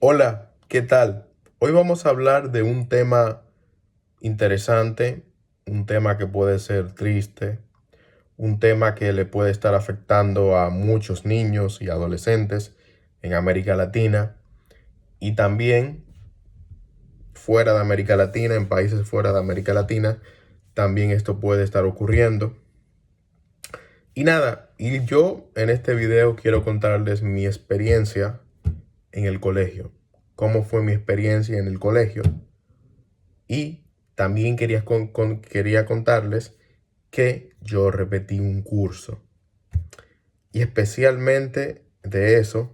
Hola, ¿qué tal? Hoy vamos a hablar de un tema interesante, un tema que puede ser triste, un tema que le puede estar afectando a muchos niños y adolescentes en América Latina y también fuera de América Latina, en países fuera de América Latina, también esto puede estar ocurriendo. Y nada, y yo en este video quiero contarles mi experiencia en el colegio, cómo fue mi experiencia en el colegio. Y también quería contarles que yo repetí un curso. Y especialmente de eso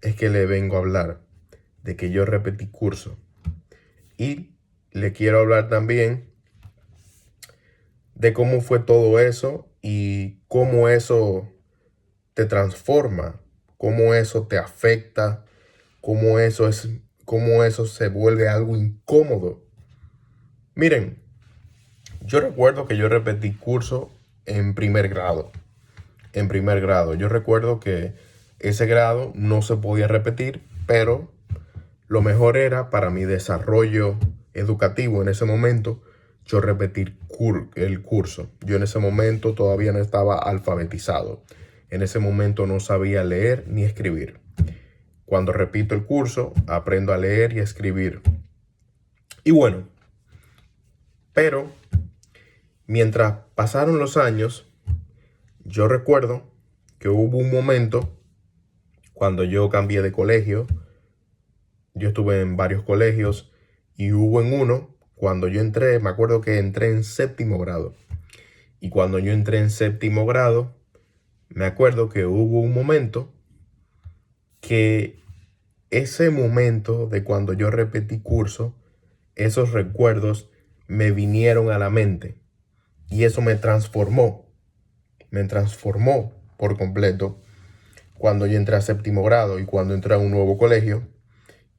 es que le vengo a hablar, de que yo repetí curso. Y le quiero hablar también de cómo fue todo eso y cómo eso te transforma, cómo eso te afecta, cómo eso se vuelve algo incómodo. Miren, yo recuerdo que yo repetí curso en primer grado. En primer grado. Yo recuerdo que ese grado no se podía repetir, pero lo mejor era para mi desarrollo educativo en ese momento, yo repetir el curso. Yo en ese momento todavía no estaba alfabetizado. En ese momento no sabía leer ni escribir. Cuando repito el curso, aprendo a leer y a escribir. Y bueno, pero mientras pasaron los años, yo recuerdo que hubo un momento cuando yo cambié de colegio. Yo estuve en varios colegios y hubo en uno, cuando yo entré, me acuerdo que entré en séptimo grado. Y cuando yo entré en séptimo grado, me acuerdo que hubo un momento que ese momento de cuando yo repetí curso, esos recuerdos me vinieron a la mente y eso me transformó por completo cuando yo entré a séptimo grado y cuando entré a un nuevo colegio.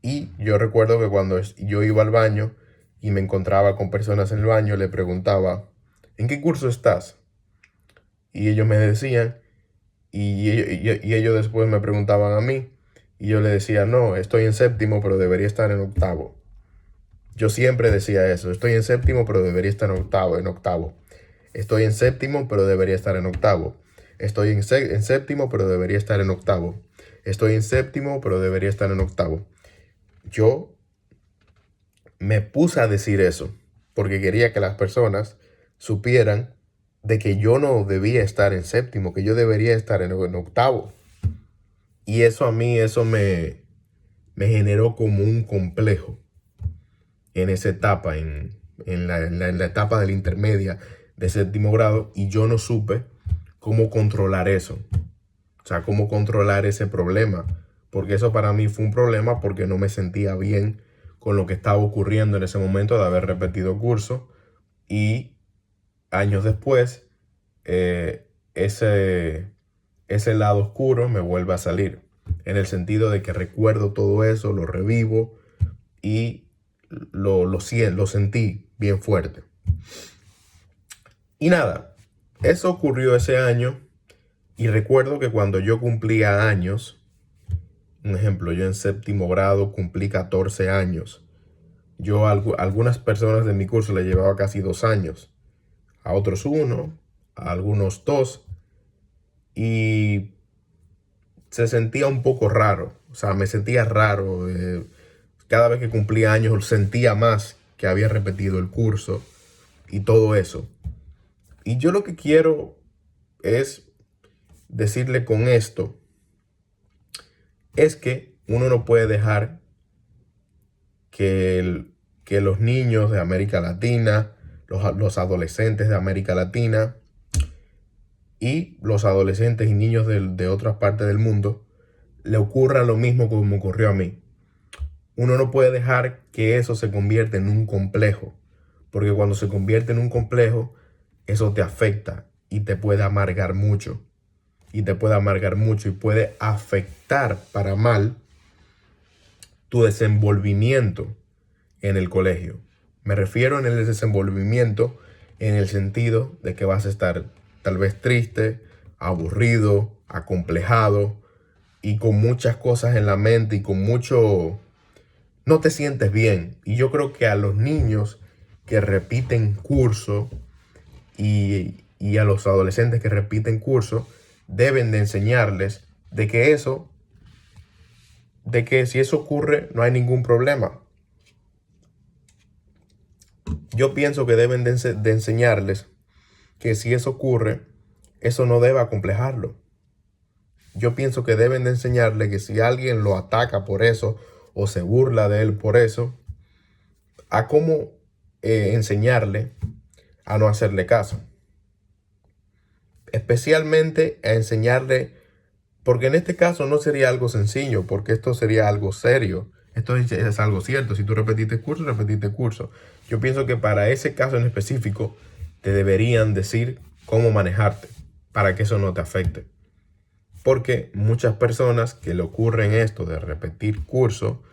Y yo recuerdo que cuando yo iba al baño y me encontraba con personas en el baño, le preguntaba, ¿en qué curso estás? Y ellos me decían, y ellos después me preguntaban a mí, y yo le decía, no, estoy en séptimo, pero debería estar en octavo. Yo siempre decía eso, estoy en séptimo, pero debería estar en octavo. Estoy en séptimo, pero debería estar en octavo. Estoy en séptimo, pero debería estar en octavo. Estoy en séptimo, pero debería estar en octavo. Yo me puse a decir eso porque quería que las personas supieran de que yo no debía estar en séptimo, que yo debería estar en octavo. Y eso a mí, me generó como un complejo en esa etapa, en la etapa de la intermedia de séptimo grado, y yo no supe cómo controlar eso. O sea, cómo controlar ese problema. Porque eso para mí fue un problema porque no me sentía bien con lo que estaba ocurriendo en ese momento de haber repetido curso. Y años después, ese, ese lado oscuro me vuelve a salir. En el sentido de que recuerdo todo eso, lo revivo y lo sentí bien fuerte. Y nada, eso ocurrió ese año. Y recuerdo que cuando yo cumplía años, un ejemplo, yo en séptimo grado cumplí 14 años. Yo a algunas personas de mi curso le llevaba casi 2 años, a otros 1, a algunos 2, y se sentía un poco raro. O sea, me sentía raro. Cada vez que cumplía años sentía más que había repetido el curso y todo eso. Y yo lo que quiero es decirle con esto, es que uno no puede dejar que los niños de América Latina, los adolescentes de América Latina y los adolescentes y niños de otras partes del mundo le ocurra lo mismo como ocurrió a mí. Uno no puede dejar que eso se convierta en un complejo, porque cuando se convierte en un complejo, eso te afecta y te puede amargar mucho. Y te puede amargar mucho y puede afectar para mal tu desenvolvimiento en el colegio. Me refiero en el desenvolvimiento en el sentido de que vas a estar tal vez triste, aburrido, acomplejado y con muchas cosas en la mente y con mucho, no te sientes bien. Y yo creo que a los niños que repiten curso y a los adolescentes que repiten curso, deben de enseñarles de que si eso ocurre, no hay ningún problema. Yo pienso que deben de enseñarles que si eso ocurre, eso no debe acomplejarlo. Yo pienso que deben de enseñarle que si alguien lo ataca por eso o se burla de él por eso, a cómo enseñarle a no hacerle caso. Especialmente a enseñarle, porque en este caso no sería algo sencillo, porque esto sería algo serio. Esto es algo cierto. Si tú repetiste curso, repetiste curso. Yo pienso que para ese caso en específico te deberían decir cómo manejarte para que eso no te afecte. Porque muchas personas que le ocurren esto de repetir curso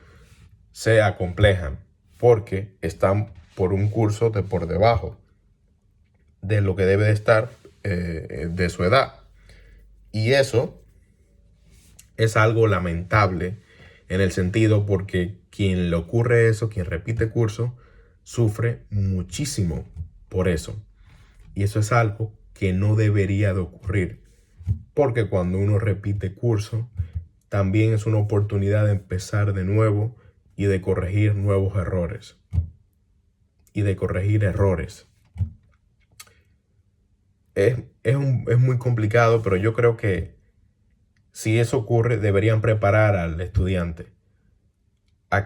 se acomplejan porque están por un curso de por debajo de lo que debe de estar de su edad. Y eso es algo lamentable en el sentido porque quien le ocurre eso, quien repite curso, sufre muchísimo por eso. Y eso es algo que no debería de ocurrir. Porque cuando uno repite curso, también es una oportunidad de empezar de nuevo y de corregir nuevos errores. Y de corregir errores. Es muy complicado, pero yo creo que si eso ocurre, deberían preparar al estudiante a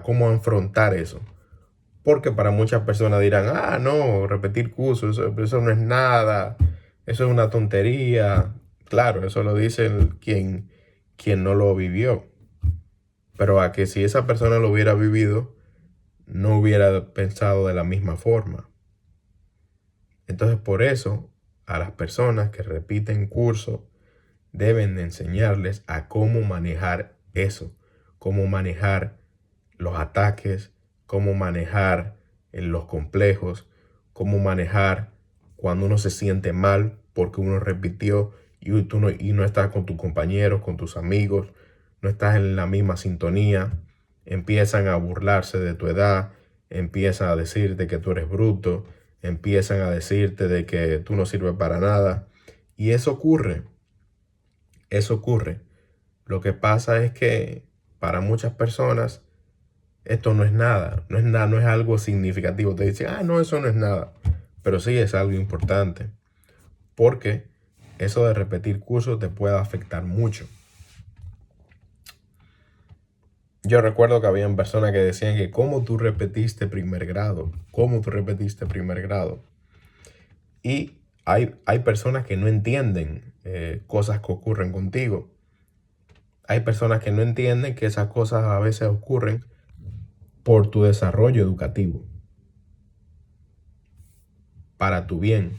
cómo afrontar eso. Porque para muchas personas dirán, no, repetir cursos, eso no es nada, eso es una tontería. Claro, eso lo dice quien no lo vivió. Pero a que si esa persona lo hubiera vivido, no hubiera pensado de la misma forma. Entonces, por eso, a las personas que repiten cursos, deben de enseñarles a cómo manejar eso, cómo manejar los ataques, cómo manejar los complejos, cómo manejar cuando uno se siente mal porque uno repitió y no estás con tus compañeros, con tus amigos, no estás en la misma sintonía, empiezan a burlarse de tu edad, empiezan a decirte que tú eres bruto, empiezan a decirte de que tú no sirves para nada. Y eso ocurre. Eso ocurre. Lo que pasa es que para muchas personas esto no es nada, no es algo significativo. Te dicen, no, eso no es nada. Pero sí es algo importante. Porque eso de repetir cursos te puede afectar mucho. Yo recuerdo que habían personas que decían que ¿cómo tú repetiste primer grado? ¿Cómo tú repetiste primer grado? Y hay personas que no entienden cosas que ocurren contigo. Hay personas que no entienden que esas cosas a veces ocurren por tu desarrollo educativo, para tu bien.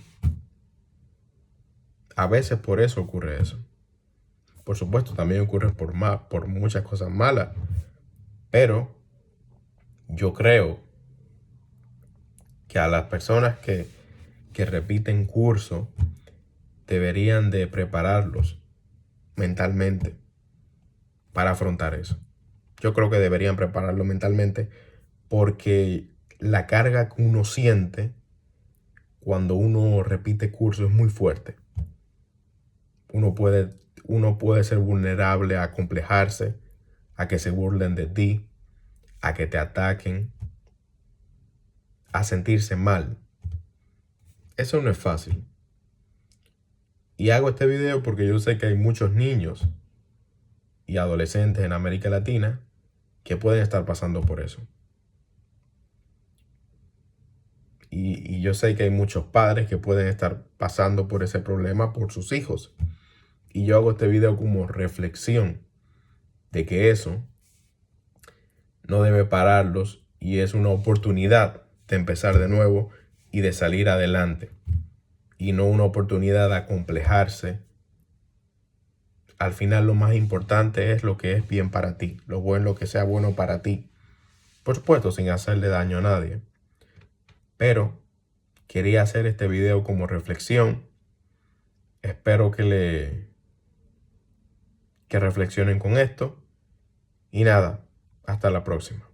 A veces por eso ocurre eso. Por supuesto, también ocurre por muchas cosas malas. Pero yo creo que a las personas que repiten curso deberían de prepararlos mentalmente para afrontar eso. Yo creo que deberían prepararlo mentalmente porque la carga que uno siente cuando uno repite curso es muy fuerte. Uno puede ser vulnerable a acomplejarse, a que se burlen de ti, a que te ataquen, a sentirse mal. Eso no es fácil. Y hago este video porque yo sé que hay muchos niños y adolescentes en América Latina que pueden estar pasando por eso. Y yo sé que hay muchos padres que pueden estar pasando por ese problema por sus hijos. Y yo hago este video como reflexión de que eso no debe pararlos y es una oportunidad de empezar de nuevo y de salir adelante. Y no una oportunidad de acomplejarse. Al final lo más importante es lo que es bien para ti, lo que sea bueno para ti. Por supuesto, sin hacerle daño a nadie. Pero quería hacer este video como reflexión. Espero que reflexionen con esto Y nada, hasta la próxima.